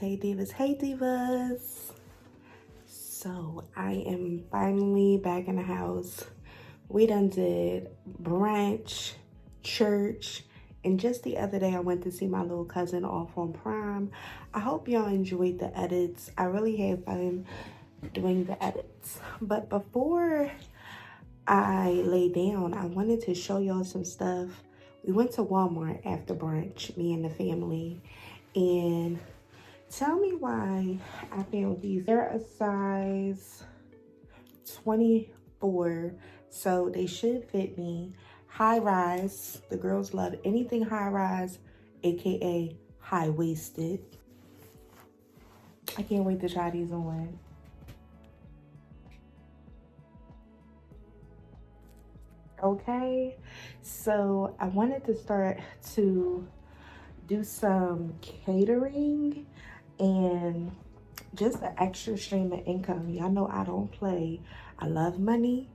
Hey divas, hey divas. So I am finally back in the house. We done did brunch, church, and just the other day I went to see my little cousin off on prom. I hope y'all enjoyed the edits. I really had fun doing the edits. But before I lay down, I wanted to show y'all some stuff. We went to Walmart after brunch, me and the family, and tell me why I found these. They're a size 24, so they should fit me. High rise. The girls love anything high rise, aka high waisted. I can't wait to try these on. Okay, so I wanted to start to do some catering and just an extra stream of income. Y'all know I don't play. I love money.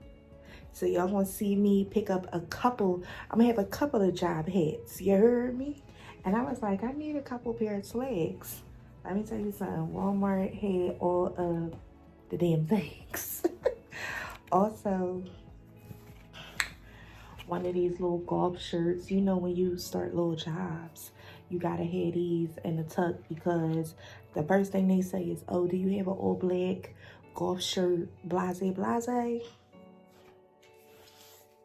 So y'all gonna see me pick up a couple. I'm gonna have a couple of job hits. You heard me? And I was like, I need a couple pair of legs. Let me tell you something. Walmart had all of the damn things. Also, one of these little golf shirts. You know when you start little jobs, you gotta have these in the tuck because the first thing they say is, oh, do you have an all black golf shirt, blase blase?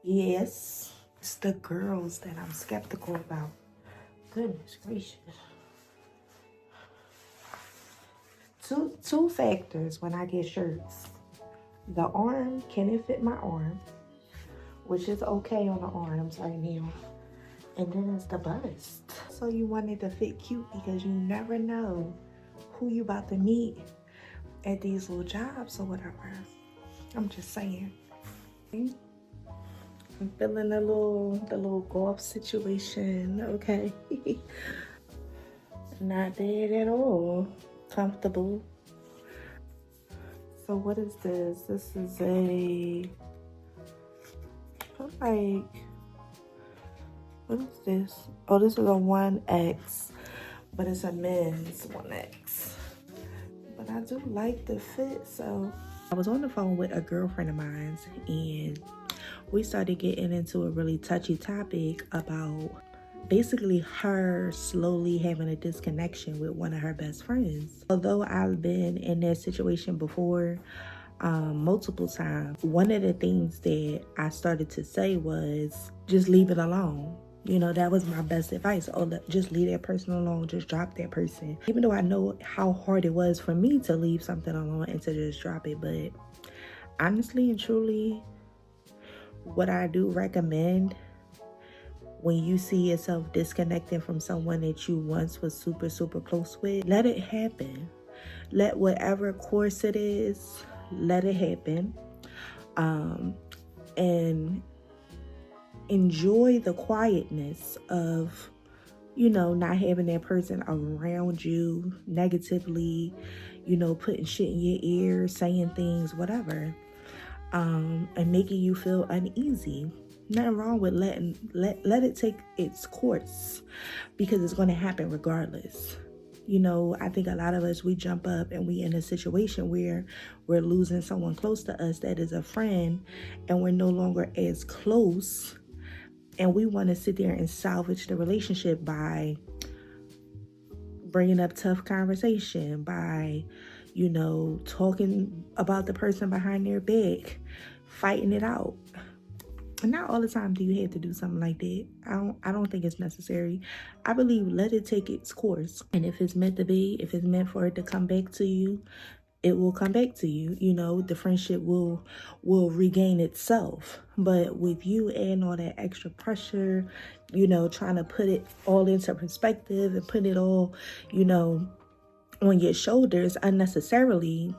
Yes, it's the girls that I'm skeptical about. Goodness gracious. Two factors when I get shirts. The arm, can it fit my arm? Which is okay on the arms right now. And then it's the bust. So you want it to fit cute because you never know who you about to meet at these little jobs or whatever. I'm just saying. I'm feeling the little golf situation, okay? Not bad at all. Comfortable. So what is this? This is a, like, what is this? Oh, this is a 1X, but it's a men's 1X. But I do like the fit, so. I was on the phone with a girlfriend of mine, and we started getting into a really touchy topic about basically her slowly having a disconnection with one of her best friends. Although I've been in that situation before, multiple times, one of the things that I started to say was just leave it alone. You know, that was my best advice. Oh, just leave that person alone. Just drop that person. Even though I know how hard it was for me to leave something alone and to just drop it. But honestly and truly, what I do recommend when you see yourself disconnecting from someone that you once was super, super close with, let it happen. Let whatever course it is, let it happen. And enjoy the quietness of, you know, not having that person around you negatively, you know, putting shit in your ear, saying things, whatever, and making you feel uneasy. Nothing wrong with let it take its course, because it's going to happen regardless. You know, I think a lot of us, we jump up and we in a situation where we're losing someone close to us that is a friend, and we're no longer as close. And we want to sit there and salvage the relationship by bringing up tough conversation, by, you know, talking about the person behind their back, fighting it out. And not all the time do you have to do something like that. I don't think it's necessary. I believe let it take its course. And if it's meant to be, if it's meant for it to come back to you, it will come back to you. You know, the friendship will regain itself. But with you adding all that extra pressure, you know, trying to put it all into perspective and put it all, you know, on your shoulders unnecessarily,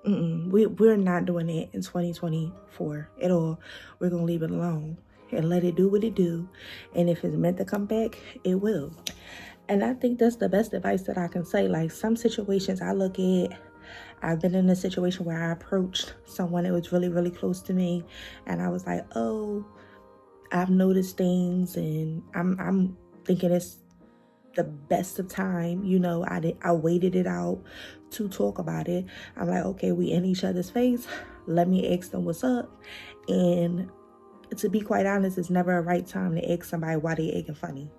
we're not doing it in 2024 at all. We're gonna leave it alone and let it do what it do. And if it's meant to come back, it will. And I think that's the best advice that I can say. Like, some situations I look at, I've been in a situation where I approached someone that was really, really close to me, and I was like, oh, I've noticed things, and I'm thinking it's the best of time. You know, I waited it out to talk about it. I'm like, okay, we in each other's face. Let me ask them what's up. And to be quite honest, it's never a right time to ask somebody why they acting funny.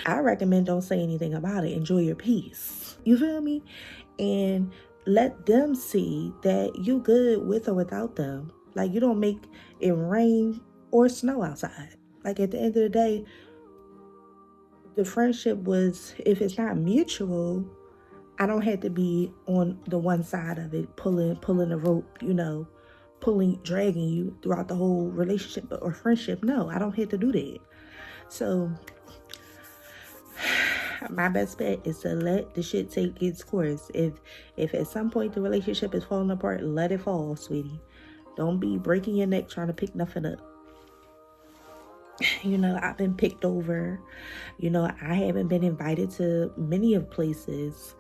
I recommend don't say anything about it. Enjoy your peace. You feel me? And let them see that you good with or without them. Like, you don't make it rain or snow outside. Like, at the end of the day, the friendship was, if it's not mutual, I don't have to be on the one side of it, pulling the rope, you know, dragging you throughout the whole relationship or friendship. No, I don't have to do that. So my best bet is to let the shit take its course. If at some point the relationship is falling apart, let it fall, sweetie. Don't be breaking your neck trying to pick nothing up. You know, I've been picked over. You know, I haven't been invited to many of places.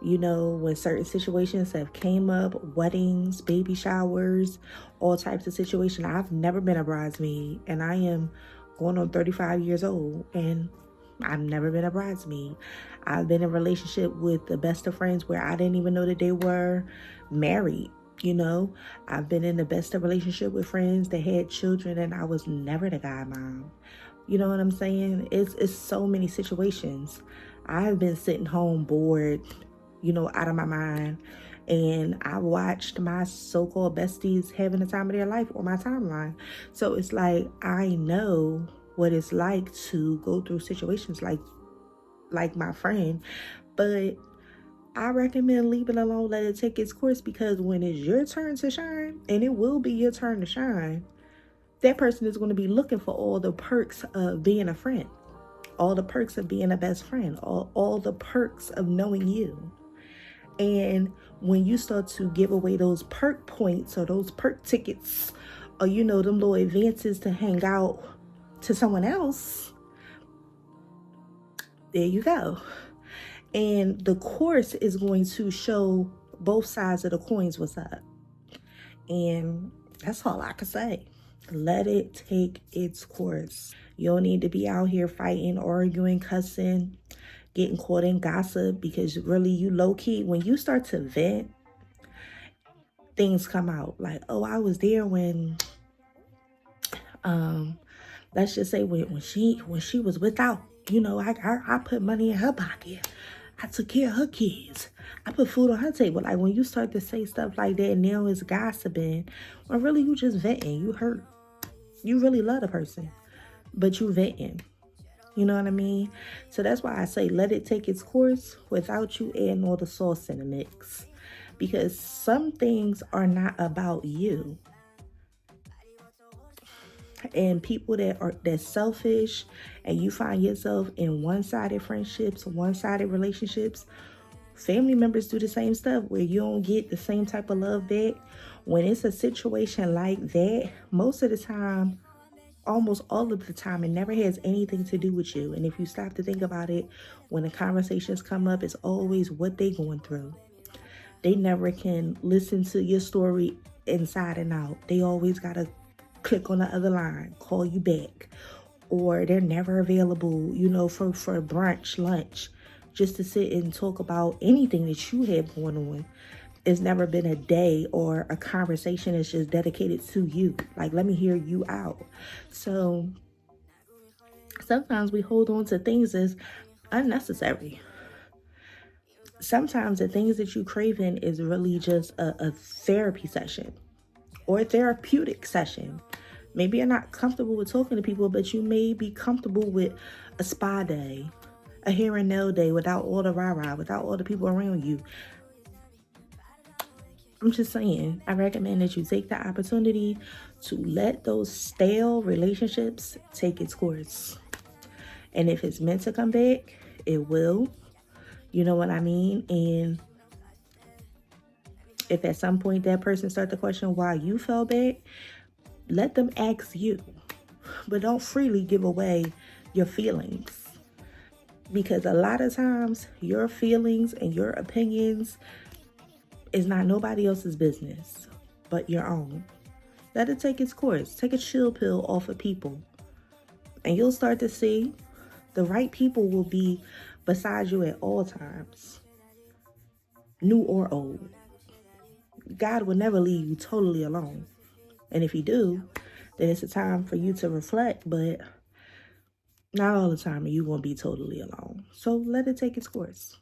You know, when certain situations have came up, weddings, baby showers, all types of situations. I've never been a bridesmaid, and I am going on 35 years old, and I've never been a bridesmaid. I've been in a relationship with the best of friends where I didn't even know that they were married. You know, I've been in the best of relationship with friends that had children, and I was never the godmom. You know what I'm saying? It's so many situations. I've been sitting home bored, you know, out of my mind, and I watched my so-called besties having the time of their life on my timeline. So it's like, I know what it's like to go through situations like my friend, but I recommend leave it alone, let it take its course, because when it's your turn to shine, and it will be your turn to shine, that person is going to be looking for all the perks of being a friend, all the perks of being a best friend, all the perks of knowing you. And when you start to give away those perk points or those perk tickets, or you know, them little advances to hang out to someone else, there you go. And the course is going to show both sides of the coins what's up. And that's all I can say. Let it take its course. You don't need to be out here fighting, arguing, cussing, getting caught in gossip, because really you low-key, when you start to vent, things come out. Like, oh, I was there when let's just say when she was without, you know, I put money in her pocket. I took care of her kids. I put food on her table. Like, when you start to say stuff like that, now it's gossiping. Well, really, you just venting. You hurt. You really love the person, but you venting. You know what I mean? So that's why I say let it take its course without you adding all the sauce in the mix. Because some things are not about you. And people that's selfish, and you find yourself in one-sided friendships, one-sided relationships, family members do the same stuff where you don't get the same type of love back. When it's a situation like that, most of the time, almost all of the time, it never has anything to do with you. And if you stop to think about it, when the conversations come up, it's always what they going through. They never can listen to your story inside and out. They always gotta click on the other line, call you back, or they're never available, you know, for brunch, lunch, just to sit and talk about anything that you have going on. It's never been a day or a conversation that's just dedicated to you. Like, let me hear you out. So sometimes we hold on to things that's unnecessary. Sometimes the things that you craving is really just a therapy session or a therapeutic session. Maybe you're not comfortable with talking to people, but you may be comfortable with a spa day, a hair and nail day without all the rah-rah, without all the people around you. I'm just saying, I recommend that you take the opportunity to let those stale relationships take its course. And if it's meant to come back, it will. You know what I mean? And if at some point that person starts to question why you fell back, let them ask you. But don't freely give away your feelings. Because a lot of times, your feelings and your opinions is not nobody else's business but your own. Let it take its course. Take a chill pill off of people. And you'll start to see the right people will be beside you at all times. New or old. God will never leave you totally alone. And if he do, then it's a time for you to reflect, but not all the time are you going to be totally alone. So let it take its course.